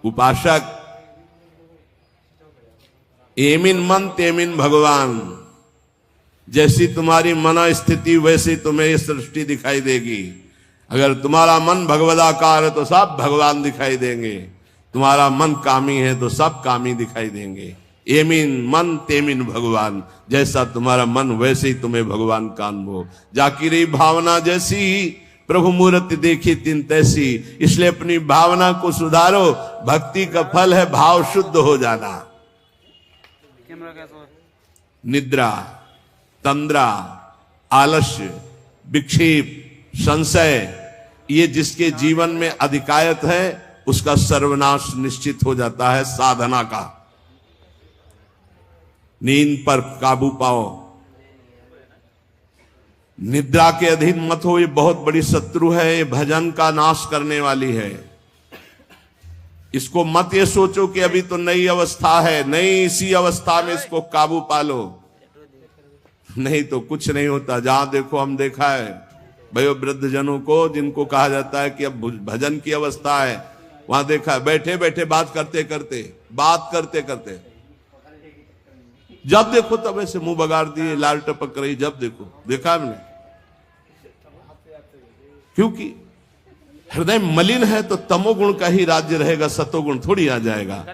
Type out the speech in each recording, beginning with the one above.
उपासक एमिन मन तेमिन भगवान, जैसी तुम्हारी मन स्थिति वैसी तुम्हें ये सृष्टि दिखाई देगी। अगर तुम्हारा मन भगवदाकार है तो सब भगवान दिखाई देंगे, तुम्हारा मन कामी है तो सब कामी दिखाई देंगे। एमिन मन तेमिन भगवान, जैसा तुम्हारा मन वैसे ही तुम्हें भगवान का अनुभव। जाकी रही भावना जैसी प्रभु मूर्ति देखी तिन तैसी, इसलिए अपनी भावना को सुधारो। भक्ति का फल है भाव शुद्ध हो जाना। निद्रा, तंद्रा, आलस्य, विक्षेप, संशय, ये जिसके जीवन में अधिकायत है उसका सर्वनाश निश्चित हो जाता है साधना का। नींद पर काबू पाओ, निद्रा के अधीन मत हो, ये बहुत बड़ी शत्रु है, ये भजन का नाश करने वाली है। इसको मत ये सोचो कि अभी तो नई अवस्था है, नहीं, इसी अवस्था में इसको काबू पालो, नहीं तो कुछ नहीं होता। जहां देखो, हम देखा है भयो वृद्ध जनों को जिनको कहा जाता है कि अब भजन की अवस्था है, वहां देखा है बैठे बैठे बात करते करते जब देखो तब ऐसे मुंह बगाड़ दिए, लाल टपक रही, जब देखो, देखा हमने। क्योंकि हृदय मलिन है तो तमोगुण का ही राज्य रहेगा, सतोगुण थोड़ी आ जाएगा।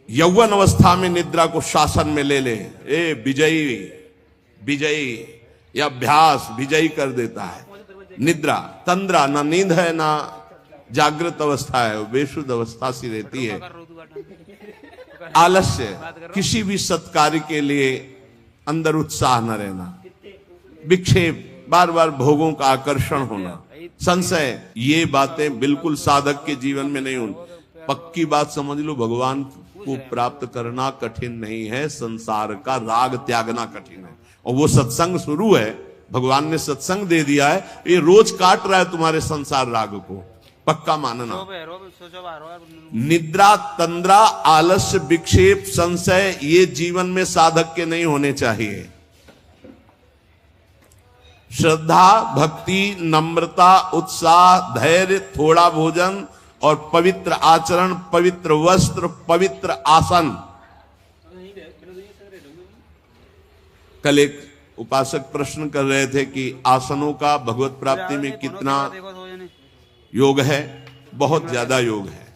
यौवन अवस्था में निद्रा को शासन में ले ले, ए विजयी या अभ्यास विजयी कर देता है। निद्रा, तंद्रा, ना नींद है ना जागृत अवस्था है, बेशुद्ध अवस्था सी रहती है। आलस्य, किसी भी सत्कार्य के लिए अंदर उत्साह न रहना। विक्षेप, बार बार भोगों का आकर्षण होना। संशय, ये बातें बिल्कुल साधक के जीवन में नहीं होनी। पक्की बात समझ लो, भगवान को प्राप्त करना कठिन नहीं है, संसार का राग त्यागना कठिन है। और वो सत्संग शुरू है, भगवान ने सत्संग दे दिया है, ये रोज काट रहा है तुम्हारे संसार राग को, पक्का मानना। निद्रा, तंद्रा, आलस्य, विक्षेप, संशय, ये जीवन में साधक के नहीं होने चाहिए। श्रद्धा, भक्ति, नम्रता, उत्साह, धैर्य, थोड़ा भोजन और पवित्र आचरण, पवित्र वस्त्र, पवित्र आसन। कल एक उपासक प्रश्न कर रहे थे कि आसनों का भगवत प्राप्ति में कितना योग है। बहुत ज्यादा योग है,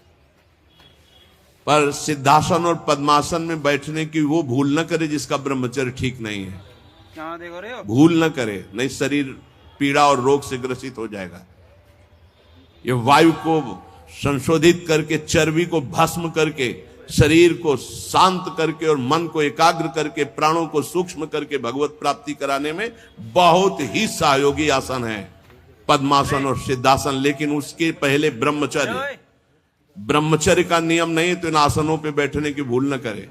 पर सिद्धासन और पद्मासन में बैठने की वो भूल न करे जिसका ब्रह्मचर्य ठीक नहीं है। भूल न करे, नहीं शरीर पीड़ा और रोग से ग्रसित हो जाएगा। ये वायु को संशोधित करके, चर्बी को भस्म करके, शरीर को शांत करके और मन को एकाग्र करके, प्राणों को सूक्ष्म करके भगवत प्राप्ति कराने में बहुत ही सहयोगी आसन है पद्मासन और सिद्धासन। लेकिन उसके पहले ब्रह्मचर्य का नियम नहीं, तो इन आसनों पे बैठने की भूल न करे।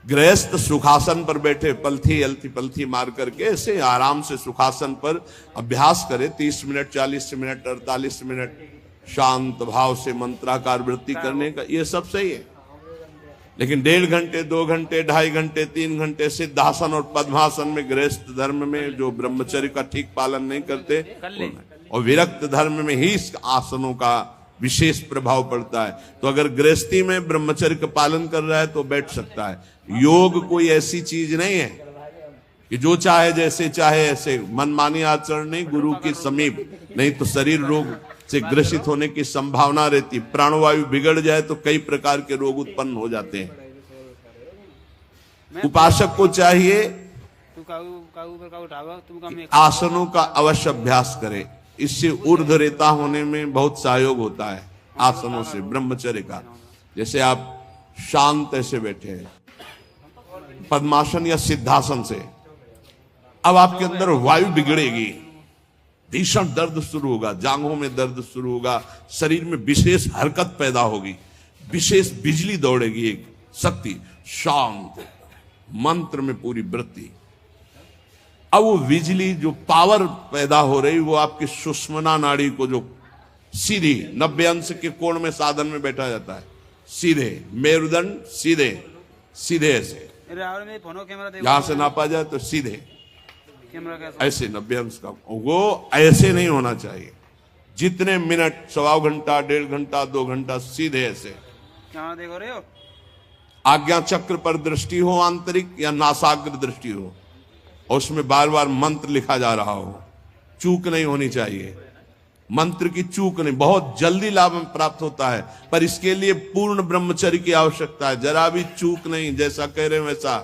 गृहस्थ सुखासन पर बैठे, पलथी मार करके ऐसे आराम से सुखासन पर अभ्यास करे। 30 मिनट, 40 मिनट, 48 मिनट शांत भाव से मंत्राकार वृत्ति करने का, ये सब सही है। लेकिन 1.5 घंटे, 2 घंटे, 2.5 घंटे, 3 घंटे सिद्धासन और पद्मासन में, गृहस्थ धर्म में जो ब्रह्मचर्य का ठीक पालन नहीं करते, और विरक्त धर्म में ही इस आसनों का विशेष प्रभाव पड़ता है। तो अगर गृहस्थी में ब्रह्मचर्य का पालन कर रहा है तो बैठ सकता है। योग कोई ऐसी चीज नहीं है कि जो चाहे जैसे चाहे ऐसे मनमानी आचरण नहीं, गुरु के समीप, नहीं तो शरीर रोग से ग्रसित होने की संभावना रहती। प्राणवायु बिगड़ जाए तो कई प्रकार के रोग उत्पन्न हो जाते हैं। उपासक को चाहिए आसनों का अवश्य अभ्यास करे, इससे ऊर्ध्व रेता होने में बहुत सहयोग होता है आसनों से, ब्रह्मचर्य का। जैसे आप शांत ऐसे बैठे हैं पद्मासन या सिद्धासन से, अब आपके अंदर वायु बिगड़ेगी, भीषण दर्द शुरू होगा, जांघों में दर्द शुरू होगा, शरीर में विशेष हरकत पैदा होगी, विशेष बिजली दौड़ेगी, एक शक्ति, शांत मंत्र में पूरी वृत्ति। अब वो बिजली जो पावर पैदा हो रही, वो आपकी सुषुम्ना नाड़ी को, जो सीधी 90 अंश के कोण में साधन में बैठा जाता है, सीधे मेरुदंड, सीधे ऐसे, यहां से नापा जाए तो सीधे ऐसे 90 अंश का, वो ऐसे नहीं होना चाहिए। जितने मिनट, 1.25 घंटा, 1.5 घंटा, 2 घंटा, सीधे ऐसे क्या देखो रहे हो? आज्ञा चक्र पर दृष्टि हो आंतरिक या नासाग्र दृष्टि हो, और उसमें बार बार मंत्र लिखा जा रहा हो, चूक नहीं होनी चाहिए। मंत्र की चूक नहीं, बहुत जल्दी लाभ प्राप्त होता है, पर इसके लिए पूर्ण ब्रह्मचर्य की आवश्यकता है। जरा भी चूक नहीं, जैसा कह रहे हैं वैसा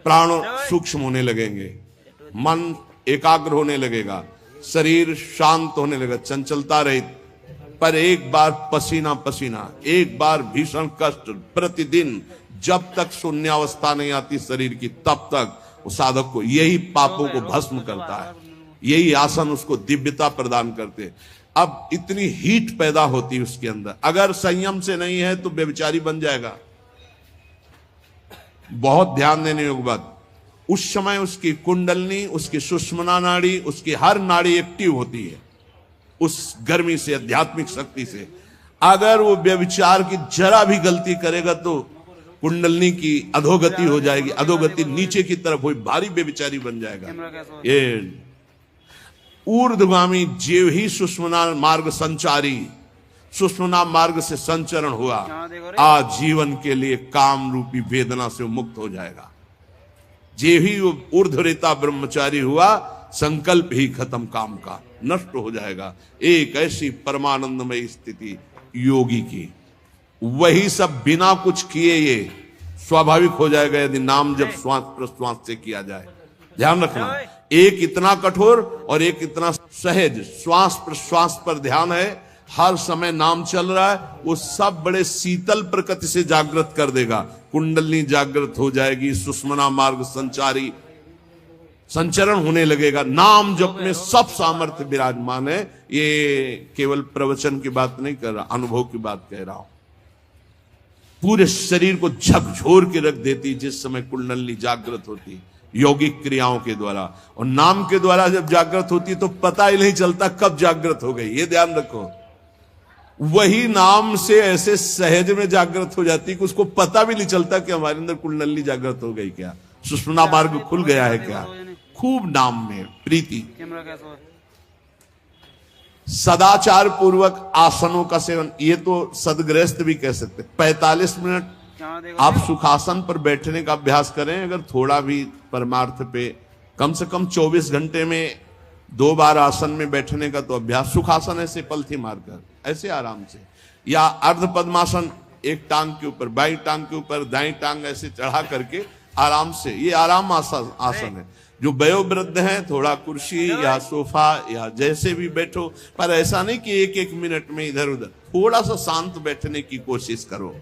प्राण सूक्ष्म होने लगेंगे, मन एकाग्र होने लगेगा, शरीर शांत होने लगेगा, चंचलता रहित। पर एक बार पसीना पसीना, एक बार भीषण कष्ट प्रतिदिन, जब तक शून्यावस्था नहीं आती शरीर की, तब तक उस साधक को यही पापों को भस्म करता है। यही आसन उसको दिव्यता प्रदान करते। अब इतनी हीट पैदा होती है उसके अंदर, अगर संयम से नहीं है तो व्यभिचारी बन जाएगा। बहुत ध्यान देने योग्य बात, उस समय उसकी कुंडलनी, उसकी सुषुम्ना नाड़ी, उसकी हर नाड़ी एक्टिव होती है उस गर्मी से, आध्यात्मिक शक्ति से। अगर वो व्यभिचार की जरा भी गलती करेगा तो कुंडलनी की अधोगति हो जाएगी, अधोगति नीचे की तरफ हुई, भारी व्यभिचारी बन जाएगा। ये ऊर्ध्वगामी जीव ही सुषुम्ना मार्ग संचारी, सुषुम्ना मार्ग से संचरण हुआ, आज जीवन के लिए काम रूपी वेदना से मुक्त हो जाएगा। जीव ही ऊर्ध्वरेता ब्रह्मचारी हुआ, संकल्प ही खत्म काम का, नष्ट हो जाएगा। एक ऐसी परमानंदमय स्थिति योगी की, वही सब बिना कुछ किए ये स्वाभाविक हो जाएगा यदि नाम जब श्वास प्रश्वास से किया जाए। ध्यान रखना, एक इतना कठोर और एक इतना सहज, श्वास प्रश्वास पर ध्यान है, हर समय नाम चल रहा है, वो सब बड़े शीतल प्रकृति से जागृत कर देगा। कुंडलनी जागृत हो जाएगी, सुषुम्ना मार्ग संचारी संचरण होने लगेगा। नाम जप में सब सामर्थ्य विराजमान है। ये केवल प्रवचन की बात नहीं कर रहा, अनुभव की बात कह रहा हूं। पूरे शरीर को झकझोर के रख देती जिस समय कुंडलनी जागृत होती, यौगिक क्रियाओं के द्वारा। और नाम के द्वारा जब जागृत होती तो पता ही नहीं चलता कब जागृत हो गई, ये ध्यान रखो। वही नाम से ऐसे सहज में जागृत हो जाती कि उसको पता भी नहीं चलता कि हमारे अंदर कुंडलनी जागृत हो गई, क्या सुषुम्ना मार्ग खुल गया है क्या। खूब नाम में प्रीति, सदाचार पूर्वक आसनों का सेवन, ये तो सदगृहस्थ भी कह सकते। 45 मिनट आप सुखासन पर बैठने का अभ्यास करें। अगर थोड़ा भी परमार्थ पे, कम से कम 24 घंटे में 2 बार आसन में बैठने का तो अभ्यास। सुखासन ऐसे पलथी मारकर ऐसे आराम से, या अर्ध पद्मासन, एक टांग के ऊपर, बाई टांग के ऊपर दाई टांग ऐसे चढ़ा करके आराम से, ये आराम आसन है। जो वयोवृद्ध हैं थोड़ा कुर्सी या सोफा या जैसे भी बैठो, पर ऐसा नहीं कि 1-1 मिनट में इधर उधर, थोड़ा सा शांत बैठने की कोशिश करो।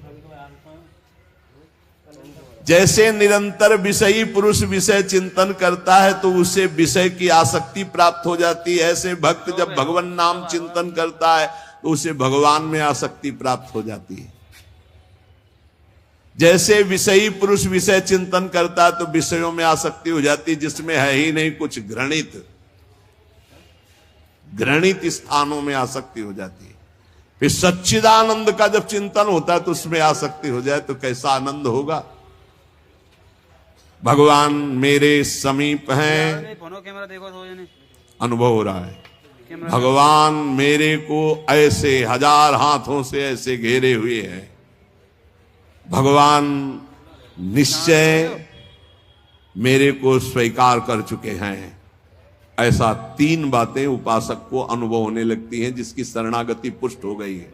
जैसे निरंतर विषयी पुरुष विषय चिंतन करता है तो उसे विषय की आसक्ति प्राप्त हो जाती है, ऐसे भक्त जब भगवान नाम चिंतन करता है तो उसे भगवान में आसक्ति प्राप्त हो जाती है। जैसे विषयी पुरुष विषय चिंतन करता है तो विषयों में आसक्ति हो जाती है जिसमें है ही नहीं कुछ, घृणित स्थानों में आसक्ति हो जाती है। फिर सच्चिदानंद का जब चिंतन होता है तो उसमें आसक्ति हो जाए तो कैसा आनंद होगा। भगवान मेरे समीप हैं, अनुभव हो रहा है। भगवान मेरे को ऐसे 1000 हाथों से ऐसे घेरे हुए हैं। भगवान निश्चय मेरे को स्वीकार कर चुके हैं। ऐसा 3 बातें उपासक को अनुभव होने लगती हैं जिसकी शरणागति पुष्ट हो गई है।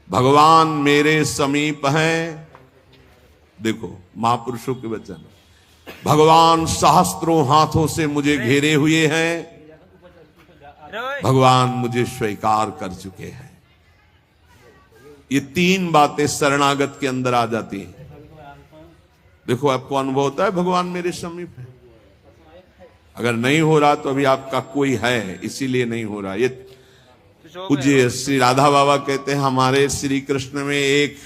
भगवान मेरे समीप हैं, देखो महापुरुषों के वचन। भगवान सहस्त्रों हाथों से मुझे घेरे हुए हैं, भगवान मुझे स्वीकार कर चुके हैं। ये 3 बातें शरणागत के अंदर आ जाती हैं। देखो आपको अनुभव होता है भगवान मेरे समीप है। अगर नहीं हो रहा तो अभी आपका कोई है, इसीलिए नहीं हो रहा। ये पूज्य श्री राधा बाबा कहते हैं हमारे श्री कृष्ण में एक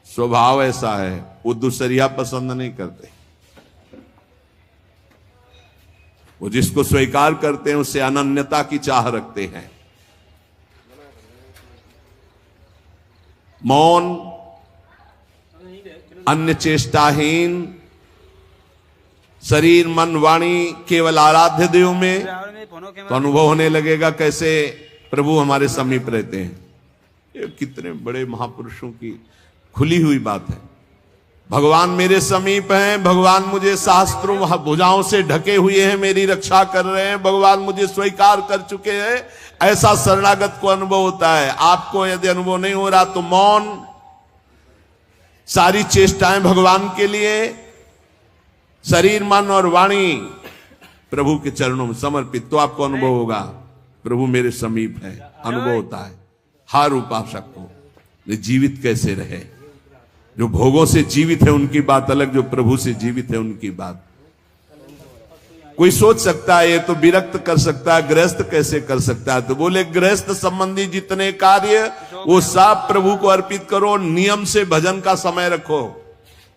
स्वभाव ऐसा है, वो दूसरिया पसंद नहीं करते। वो जिसको स्वीकार करते हैं उससे अनन्यता की चाह रखते हैं। मौन, अन्य चेष्टाहीन, शरीर मन वाणी केवल आराध्य देव में, तो अनुभव होने लगेगा कैसे प्रभु हमारे समीप रहते हैं। ये कितने बड़े महापुरुषों की खुली हुई बात है। भगवान मेरे समीप हैं, भगवान मुझे शास्त्रों भुजाओं से ढके हुए हैं, मेरी रक्षा कर रहे हैं, भगवान मुझे स्वीकार कर चुके हैं। ऐसा शरणागत को अनुभव होता है। आपको यदि अनुभव नहीं हो रहा तो मौन, सारी चेष्टाएं भगवान के लिए, शरीर मन और वाणी प्रभु के चरणों में समर्पित, तो आपको अनुभव होगा प्रभु मेरे समीप है। अनुभव होता है। हर उपासक को जीवित कैसे रहे, जो भोगों से जीवित है उनकी बात अलग, जो प्रभु से जीवित है उनकी बात। कोई सोच सकता है ये तो विरक्त कर सकता है, गृहस्थ कैसे कर सकता है? तो बोले गृहस्थ संबंधी जितने कार्य वो सब प्रभु को अर्पित करो। नियम से भजन का समय रखो।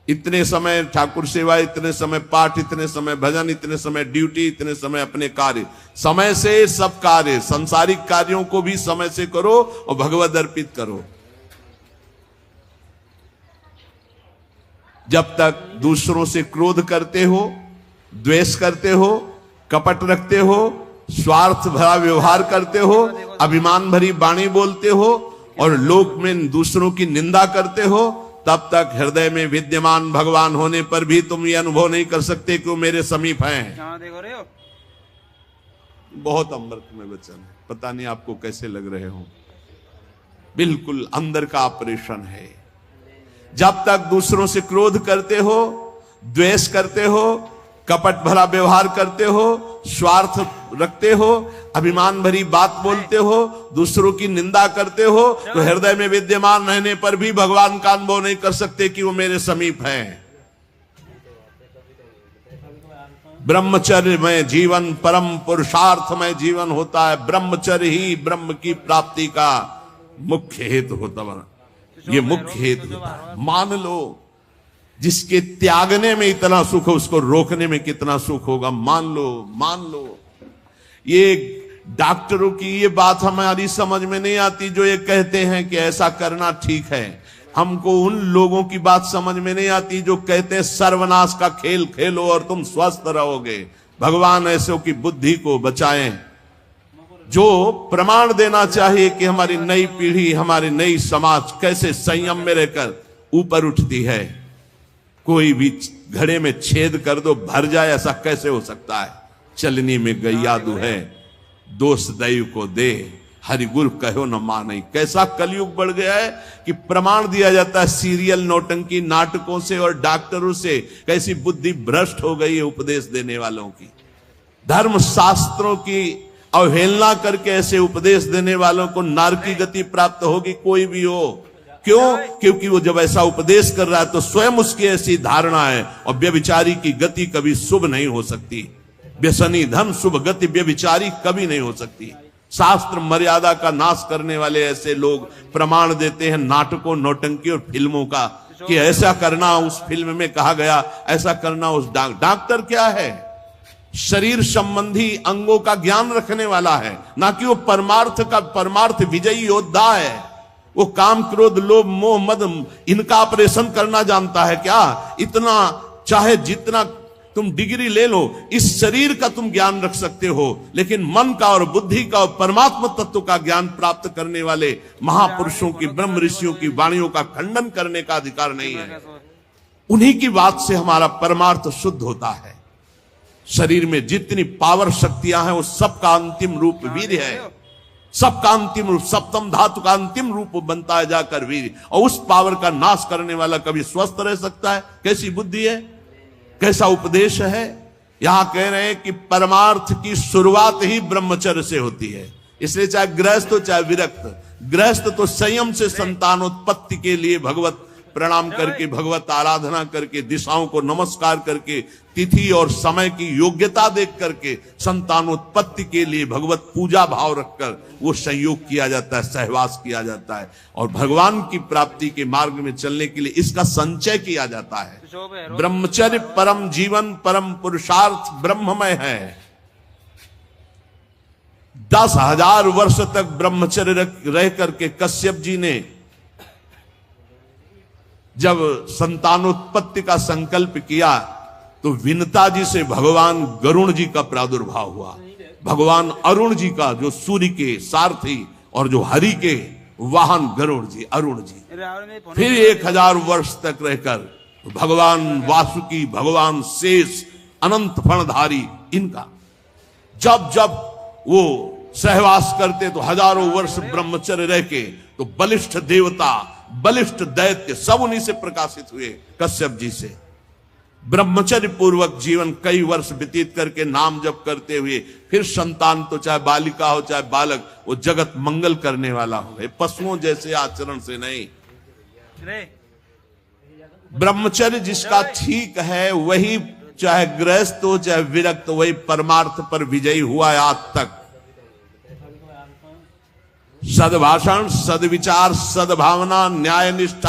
इतने समय ठाकुर सेवा, इतने समय पाठ, इतने समय भजन, इतने समय ड्यूटी, इतने समय अपने कार्य। समय से सब कार्य, सांसारिक कार्यों को भी समय से करो और भगवत अर्पित करो। जब तक दूसरों से क्रोध करते हो, द्वेष करते हो, कपट रखते हो, स्वार्थ भरा व्यवहार करते हो, अभिमान भरी वाणी बोलते हो और लोक में दूसरों की निंदा करते हो, तब तक हृदय में विद्यमान भगवान होने पर भी तुम ये अनुभव नहीं कर सकते कि वो मेरे समीप हैं। बहुत अमृत में वचन है, पता नहीं आपको कैसे लग रहे हो। बिल्कुल अंदर का ऑपरेशन है। जब तक दूसरों से क्रोध करते हो, द्वेष करते हो, कपट भरा व्यवहार करते हो, स्वार्थ रखते हो, अभिमान भरी बात बोलते हो, दूसरों की निंदा करते हो, तो हृदय में विद्यमान रहने पर भी भगवान का अनुभव नहीं कर सकते कि वो मेरे समीप हैं। ब्रह्मचर्य में जीवन परम पुरुषार्थ में जीवन होता है। ब्रह्मचर्य ही ब्रह्म की प्राप्ति का मुख्य हेतु होता है। ये मुख्य हेतु होता है। मान लो जिसके त्यागने में इतना सुख है, उसको रोकने में कितना सुख होगा। मान लो ये डॉक्टरों की ये बात हमारी समझ में नहीं आती जो ये कहते हैं कि ऐसा करना ठीक है। हमको उन लोगों की बात समझ में नहीं आती जो कहते हैं सर्वनाश का खेल खेलो और तुम स्वस्थ रहोगे। भगवान ऐसों की बुद्धि को बचाएं। जो प्रमाण देना चाहिए कि हमारी नई पीढ़ी, हमारी नई समाज कैसे संयम में रहकर ऊपर उठती है। कोई भी घड़े में छेद कर दो भर जाए, ऐसा कैसे हो सकता है? चलनी में गैयादू है, दोष दैव को दे, हरि गुरु कहो न माने। कैसा कलयुग बढ़ गया है कि प्रमाण दिया जाता है सीरियल नौटंकी नाटकों से और डॉक्टरों से। कैसी बुद्धि भ्रष्ट हो गई है उपदेश देने वालों की। धर्म शास्त्रों की अवहेलना करके ऐसे उपदेश देने वालों को नरक की गति प्राप्त होगी, कोई भी हो। क्यों? क्योंकि वो जब ऐसा उपदेश कर रहा है तो स्वयं उसकी ऐसी धारणा है। और व्यभिचारी की गति कभी शुभ नहीं हो सकती। व्यसनी धन शुभ गति व्यभिचारी कभी नहीं हो सकती। शास्त्र मर्यादा का नाश करने वाले ऐसे लोग प्रमाण देते हैं नाटकों, नौटंकी और फिल्मों का कि ऐसा करना उस फिल्म में कहा गया, ऐसा करना उस डॉक्टर क्या है? शरीर संबंधी अंगों का ज्ञान रखने वाला है, ना कि वो परमार्थ विजयी योद्धा है। वो काम क्रोध लोभ मोह मद इनका ऑपरेशन करना जानता है क्या? इतना चाहे जितना तुम डिग्री ले लो, इस शरीर का तुम ज्ञान रख सकते हो, लेकिन मन का और बुद्धि का और परमात्मा तत्व का ज्ञान प्राप्त करने वाले महापुरुषों की, ब्रह्म ऋषियों की वाणियों का खंडन करने का अधिकार नहीं है। उन्हीं की बात से हमारा परमार्थ शुद्ध होता है। शरीर में जितनी पावर शक्तियां हैं वो सबका अंतिम रूप वीर्य है। सबका अंतिम रूप, सप्तम धातु का अंतिम रूप बनता है जाकर वीर्य। और उस पावर का नाश करने वाला कभी स्वस्थ रह सकता है? कैसी बुद्धि है, कैसा उपदेश है। यहां कह रहे हैं कि परमार्थ की शुरुआत ही ब्रह्मचर्य से होती है। इसलिए चाहे गृहस्थ हो चाहे विरक्त, गृहस्थ तो संयम से संतानोत्पत्ति के लिए भगवत प्रणाम करके, भगवत आराधना करके, दिशाओं को नमस्कार करके, तिथि और समय की योग्यता देख करके संतानोत्पत्ति के लिए भगवत पूजा भाव रखकर वो संयोग किया जाता है, सहवास किया जाता है। और भगवान की प्राप्ति के मार्ग में चलने के लिए इसका संचय किया जाता है। ब्रह्मचर्य परम जीवन, परम पुरुषार्थ ब्रह्ममय है। 10,000 वर्ष तक ब्रह्मचर्य रह करके कश्यप जी ने जब संतानोत्पत्ति का संकल्प किया तो विनता जी से भगवान गरुण जी का प्रादुर्भाव हुआ। भगवान अरुण जी का, जो सूर्य के सारथी और जो हरि के वाहन गरुड़ जी, अरुण जी। फिर 1000 वर्ष तक रहकर भगवान वासुकी, भगवान शेष, अनंत फणधारी, इनका जब जब वो सहवास करते तो हजारों वर्ष ब्रह्मचर्य रह के तो बलिष्ठ देवता, बलिष्ठ दैत्य सब उन्हीं से प्रकाशित हुए, कश्यप जी से। ब्रह्मचर्य पूर्वक जीवन कई वर्ष व्यतीत करके नाम जप करते हुए फिर संतान, तो चाहे बालिका हो चाहे बालक, वो जगत मंगल करने वाला हो, पशुओं जैसे आचरण से नहीं। ब्रह्मचर्य जिसका ठीक है वही, चाहे गृहस्थ हो चाहे विरक्त, वही परमार्थ पर विजयी हुआ है आज तक। सद्भाषण, सद्विचार, सद्भावना, न्याय निष्ठा,